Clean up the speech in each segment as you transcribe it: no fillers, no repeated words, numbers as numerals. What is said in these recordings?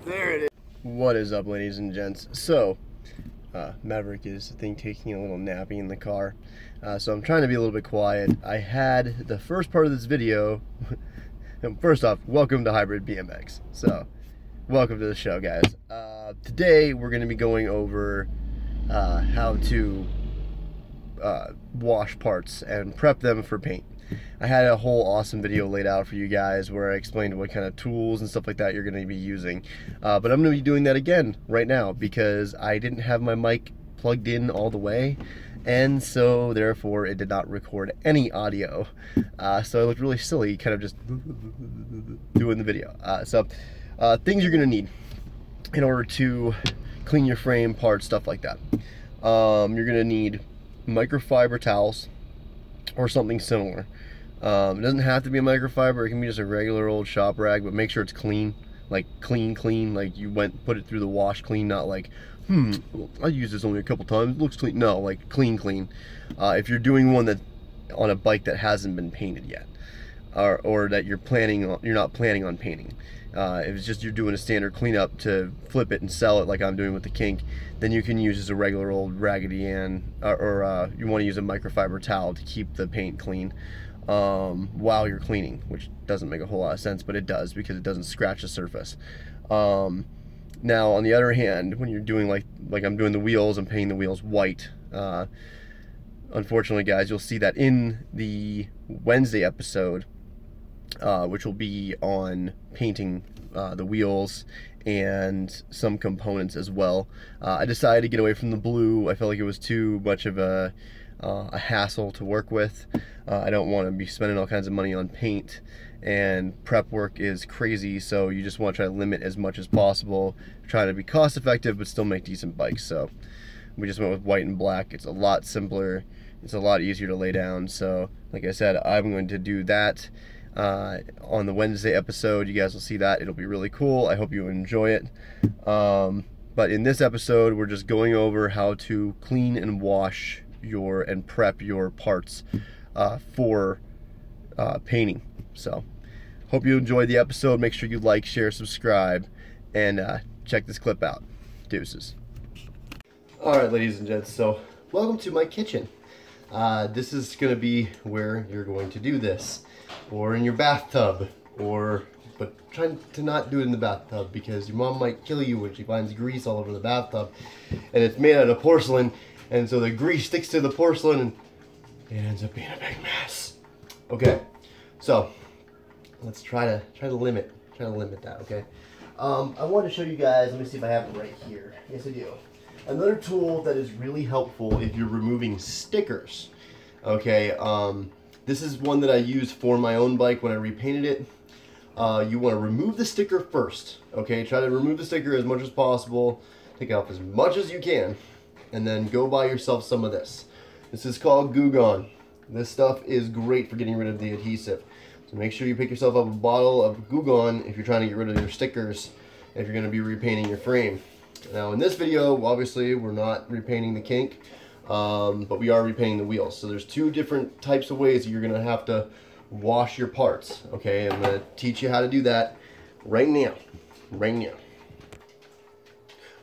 There it is. What is up, ladies and gents? So, Maverick is, I think, taking a little nappy in the car. So I'm trying to be a little bit quiet. I had the first part of this video. First off, welcome to Hybrid BMX. So, welcome to the show, guys. Today we're going to be going over how to wash parts and prep them for paint. I had a whole awesome video laid out for you guys where I explained what kind of tools and stuff like that you're going to be using. But I'm going to be doing that again right now because I didn't have my mic plugged in all the way, and so therefore it did not record any audio. So I looked really silly kind of just doing the video. Things you're going to need in order to clean your frame, parts, stuff like that. You're going to need microfiber towels or something similar. It doesn't have to be a microfiber, it can be just a regular old shop rag, but make sure it's clean, like clean, like you put it through the wash clean, not like, I used this only a couple times, it looks clean. No, like clean. If you're doing one that on a bike that hasn't been painted yet, or that you're not planning on painting. If it's just you're doing a standard cleanup to flip it and sell it like I'm doing with the Kink, then you can use just a regular old Raggedy Ann, or you want to use a microfiber towel to keep the paint clean while you're cleaning, which doesn't make a whole lot of sense, but it does because it doesn't scratch the surface. Now on the other hand, when you're doing like I'm doing the wheels, I'm painting the wheels white. Unfortunately, guys, you'll see that in the Wednesday episode, which will be on painting the wheels and some components as well. I decided to get away from the blue. I felt like it was too much of a hassle to work with. I don't want to be spending all kinds of money on paint, and prep work is crazy, so you just want to try to limit as much as possible, try to be cost effective but still make decent bikes. So we just went with white and black. It's a lot simpler, it's a lot easier to lay down. So like I said, I'm going to do that on the Wednesday episode. You guys will see that. It'll be really cool. I hope you enjoy it. But in this episode, we're just going over how to clean and wash and prep your parts for painting. So hope you enjoyed the episode. Make sure you like, share, subscribe, and check this clip out. Deuces. Alright, ladies and gents, so welcome to my kitchen. This is going to be where you're going to do this, or in your bathtub, but try to not do it in the bathtub because your mom might kill you when she finds grease all over the bathtub, and it's made out of porcelain, and so the grease sticks to the porcelain and it ends up being a big mess. Okay, so let's try to limit that. Okay, I want to show you guys. Let me see if I have it right here. Yes, I do. Another tool that is really helpful if you're removing stickers. Okay, this is one that I used for my own bike when I repainted it. You want to remove the sticker first. Okay, try to remove the sticker as much as possible. Take off as much as you can, and then go buy yourself some of this. This is called Goo Gone. This stuff is great for getting rid of the adhesive. So make sure you pick yourself up a bottle of Goo Gone if you're trying to get rid of your stickers, if you're going to be repainting your frame. Now in this video, obviously we're not repainting the Kink, but we are repainting the wheels. So there's two different types of ways that you're going to have to wash your parts. Okay, I'm going to teach you how to do that right now.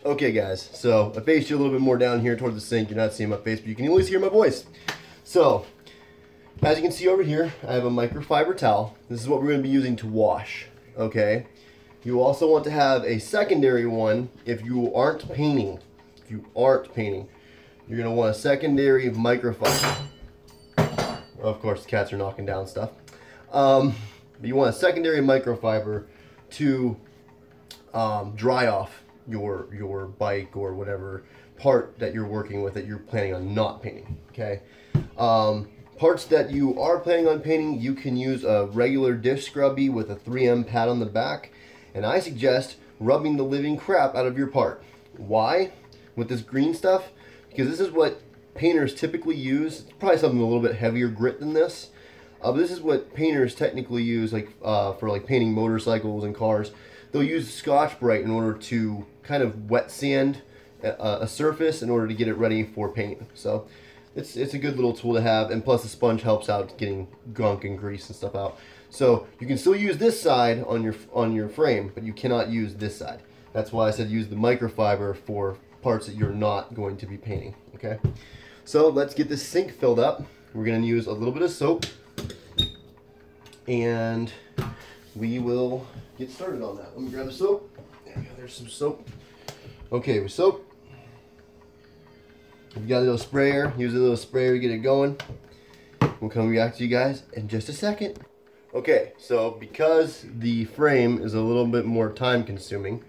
Okay guys, so I faced you a little bit more down here towards the sink. You're not seeing my face, but you can at least hear my voice. So, as you can see over here, I have a microfiber towel. This is what we're going to be using to wash, okay? You also want to have a secondary one if you aren't painting. You're going to want a secondary microfiber. Of course, the cats are knocking down stuff. But you want a secondary microfiber to dry off your bike or whatever part that you're working with that you're planning on not painting. Okay, parts that you are planning on painting, you can use a regular dish scrubby with a 3M pad on the back, and I suggest rubbing the living crap out of your part. Why? With this green stuff, because this is what painters typically use. It's probably something a little bit heavier grit than this, but this is what painters technically use, like for like painting motorcycles and cars. They'll use Scotch-Brite in order to kind of wet sand a surface in order to get it ready for paint. So it's a good little tool to have, and plus the sponge helps out getting gunk and grease and stuff out. So you can still use this side on your frame, but you cannot use this side. That's why I said use the microfiber for parts that you're not going to be painting, okay? So let's get this sink filled up. We're gonna use a little bit of soap, and we will get started on that. Let me grab the soap. There we go, there's some soap. Okay, with soap, if you got a little sprayer, use a little sprayer to get it going. We'll come back to you guys in just a second. Okay, so because the frame is a little bit more time consuming,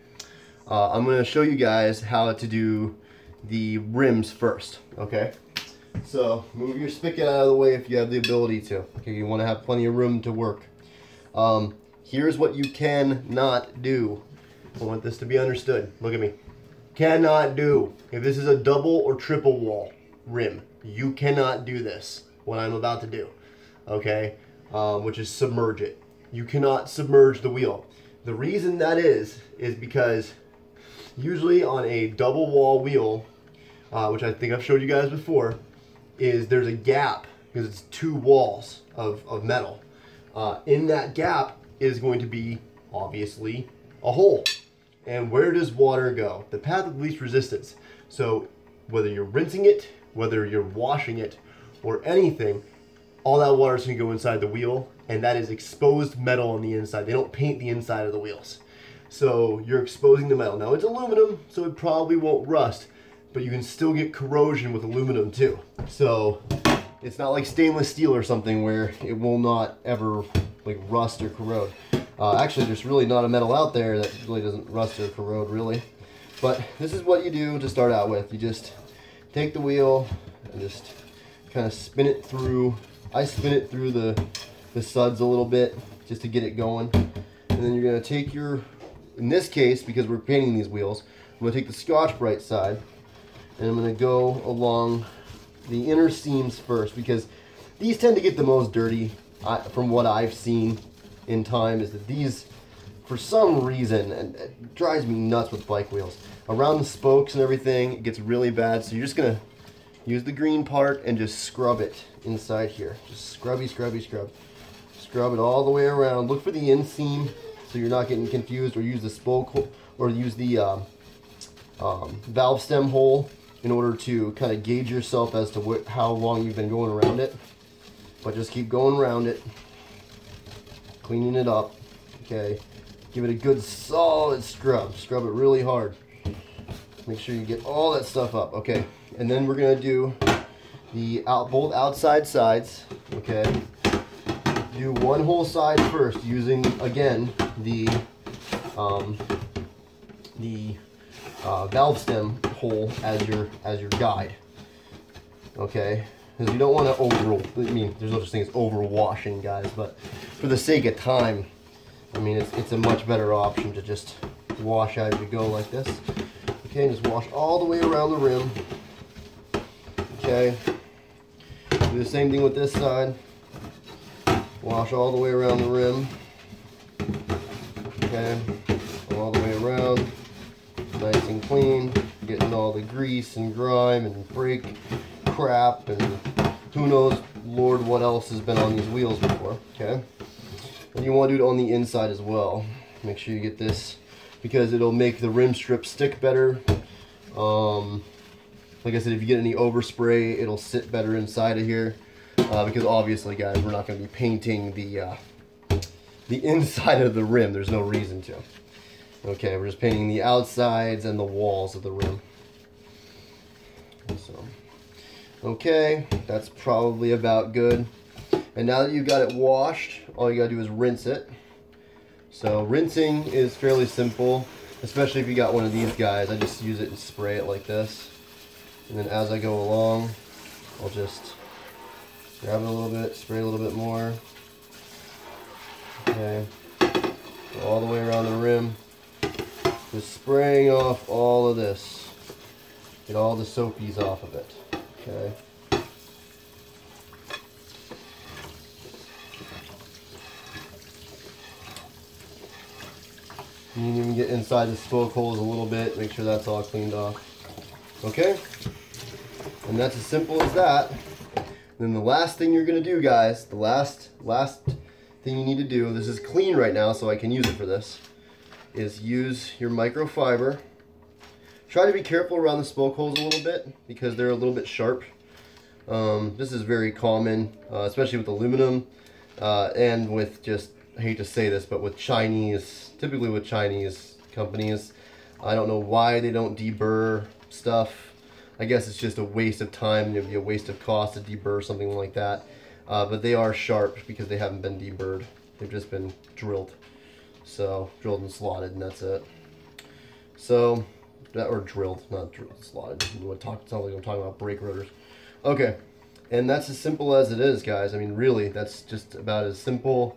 I'm going to show you guys how to do the rims first, okay? So move your spigot out of the way if you have the ability to. Okay, you want to have plenty of room to work. Here's what you cannot do. I want this to be understood. Look at me. Cannot do. If this is a double or triple wall rim, you cannot do this, what I'm about to do, okay? Which is submerge it. You cannot submerge the wheel. The reason that is because usually on a double wall wheel, which I think I've showed you guys before, is there's a gap because it's two walls of metal. In that gap is going to be obviously a hole. And where does water go? The path of least resistance. So whether you're rinsing it, whether you're washing it, or anything, all that water is going to go inside the wheel, and that is exposed metal on the inside. They don't paint the inside of the wheels. So you're exposing the metal. Now it's aluminum, so it probably won't rust, but you can still get corrosion with aluminum too. So it's not like stainless steel or something where it will not ever like rust or corrode. Actually, there's really not a metal out there that really doesn't rust or corrode really. But this is what you do to start out with. You just take the wheel and just kind of spin it through. I spin it through the suds a little bit just to get it going. And then you're going to take your, in this case, because we're painting these wheels, I'm going to take the Scotch-Brite side and I'm going to go along the inner seams first, because these tend to get the most dirty. From what I've seen in time is that these, for some reason, and it drives me nuts with bike wheels, around the spokes and everything, it gets really bad. So you're just going to use the green part and just scrub it inside here. Just scrubby, scrubby, scrub. Scrub it all the way around. Look for the inseam so you're not getting confused, or use the spoke hole, or use the valve stem hole in order to kind of gauge yourself as to how long you've been going around it. But just keep going around it, cleaning it up, okay? Give it a good solid scrub. Scrub it really hard. Make sure you get all that stuff up, okay? And then we're gonna do both outside sides, okay? Do one whole side first, using again the valve stem hole as your guide, okay? Because you don't want to there's no such thing as overwashing, guys, but for the sake of time, I mean, it's a much better option to just wash as you go like this. Okay, and just wash all the way around the rim. Okay, do the same thing with this side. Wash all the way around the rim. Okay, all the way around, nice and clean, getting all the grease and grime and brake crap and who knows, Lord, what else has been on these wheels before, okay? And you want to do it on the inside as well. Make sure you get this, because it'll make the rim strip stick better. Like I said, if you get any overspray, it'll sit better inside of here. Because obviously, guys, we're not going to be painting the inside of the rim. There's no reason to. Okay, we're just painting the outsides and the walls of the rim. So, okay, that's probably about good. And now that you've got it washed, all you gotta do is rinse it. So rinsing is fairly simple, especially if you got one of these guys. I just use it and spray it like this. And then as I go along, I'll just grab it a little bit, spray a little bit more. Okay, go all the way around the rim. Just spraying off all of this. Get all the soapies off of it. Okay. You can even get inside the spoke holes a little bit, make sure that's all cleaned off. Okay? And that's as simple as that. Then the last thing you're going to do, guys, the last thing you need to do, this is clean right now so I can use it for this. is use your microfiber. Try to be careful around the spoke holes a little bit because they're a little bit sharp. This is very common, especially with aluminum and with just, I hate to say this, but with typically with Chinese companies. I don't know why they don't deburr stuff. I guess it's just a waste of time and it'd be a waste of cost to deburr something like that. But they are sharp because they haven't been deburred. They've just been drilled. So, drilled and slotted, and that's it. So, or drilled, not drilled, slotted. Sounds like I'm talking about brake rotors. Okay, and that's as simple as it is, guys. I mean, really, that's just about as simple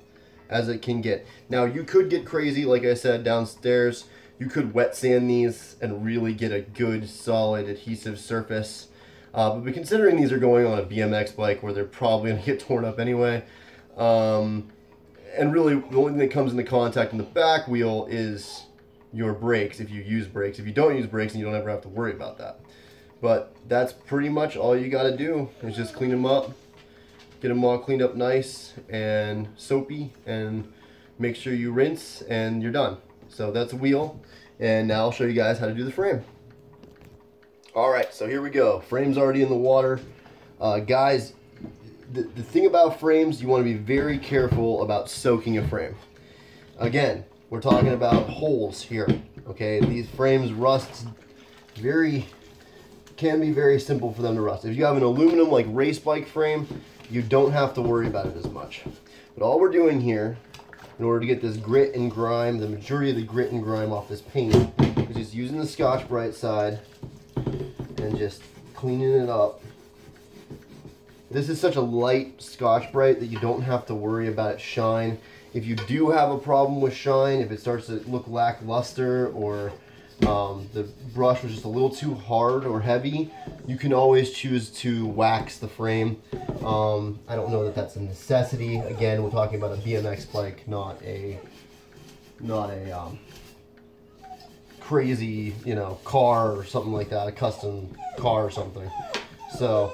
as it can get. Now, you could get crazy, like I said, downstairs. You could wet sand these and really get a good, solid, adhesive surface. But considering these are going on a BMX bike where they're probably going to get torn up anyway, and really the only thing that comes into contact in the back wheel is your brakes, if you use brakes. If you don't use brakes, then you don't ever have to worry about that. But that's pretty much all you got to do is just clean them up, get them all cleaned up nice and soapy, and make sure you rinse, and you're done. So that's a wheel, and now I'll show you guys how to do the frame. Alright, so here we go. Frame's already in the water. Guys, the thing about frames, you want to be very careful about soaking a frame. Again, we're talking about holes here. Okay, these frames rust can be very simple for them to rust. If you have an aluminum like race bike frame, you don't have to worry about it as much. But all we're doing here, in order to get this grit and grime, the majority of the grit and grime off this paint, is just using the Scotch-Brite side and just cleaning it up. This is such a light Scotch-Brite that you don't have to worry about it shine. If you do have a problem with shine, if it starts to look lackluster, or the brush was just a little too hard or heavy, you can always choose to wax the frame. I don't know that that's a necessity. Again, we're talking about a BMX bike, not a crazy, you know, car or something like that, a custom car or something. So,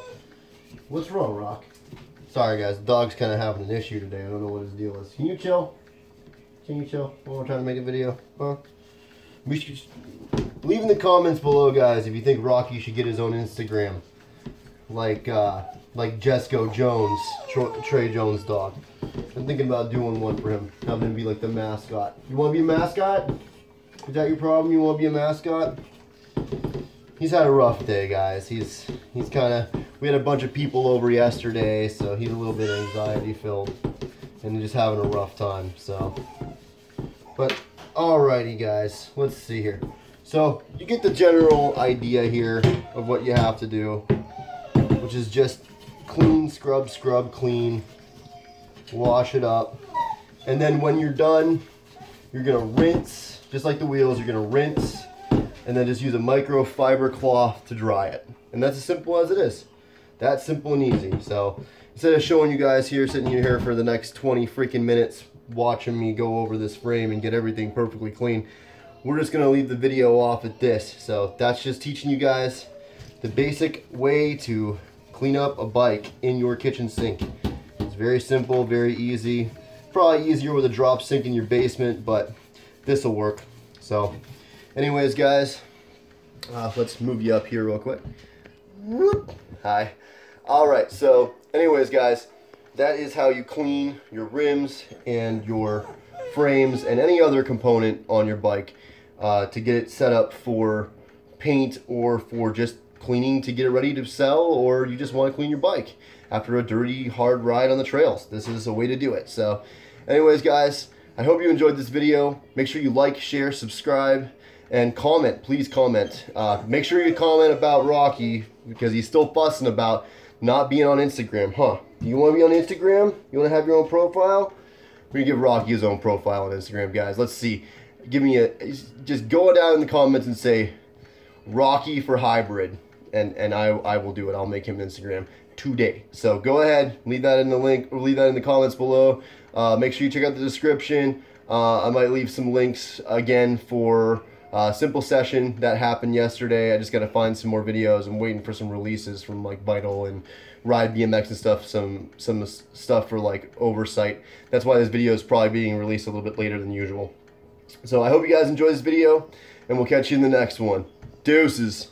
what's wrong, Rock? Sorry guys, the dog's kind of having an issue today. I don't know what his deal is. Can you chill? Can you chill while we're trying to make a video? Huh? We should leave in the comments below, guys, if you think Rocky should get his own Instagram, like Jesco Jones, Trey Jones' dog. I'm thinking about doing one for him, having him be like the mascot. You want to be a mascot? Is that your problem? You want to be a mascot? He's had a rough day, guys. He's kind of. We had a bunch of people over yesterday, so he's a little bit anxiety filled and just having a rough time. So, but alrighty, guys. Let's see here. So you get the general idea here of what you have to do, which is just clean, scrub, clean, wash it up, and then when you're done, you're gonna rinse. Just like the wheels, you're gonna rinse and then just use a microfiber cloth to dry it. And that's as simple as it is. That's simple and easy. So instead of showing you guys here, sitting here for the next 20 freaking minutes watching me go over this frame and get everything perfectly clean, we're just gonna leave the video off at this. So that's just teaching you guys the basic way to clean up a bike in your kitchen sink. It's very simple, very easy. Probably easier with a drop sink in your basement, but this will work. So anyways, guys, let's move you up here real quick. Whoop. Hi. Alright, so anyways, guys, that is how you clean your rims and your frames and any other component on your bike to get it set up for paint or for just cleaning to get it ready to sell, or you just want to clean your bike after a dirty, hard ride on the trails. This is a way to do it. So anyways, guys, I hope you enjoyed this video. Make sure you like, share, subscribe, and comment. Please comment. Make sure you comment about Rocky, because he's still fussing about not being on Instagram. Huh? Do you want to be on Instagram? You want to have your own profile? We're going to give Rocky his own profile on Instagram, guys. Let's see. Give me just go down in the comments and say Rocky for hybrid, and I will do it. I'll make him an Instagram today. So go ahead, leave that in the link, or leave that in the comments below. Make sure you check out the description. I might leave some links again for simple session that happened yesterday. I just got to find some more videos. I'm waiting for some releases from like Vital and Ride BMX and stuff. Some stuff for like Oversight. That's why this video is probably being released a little bit later than usual. So I hope you guys enjoy this video, and we'll catch you in the next one. Deuces.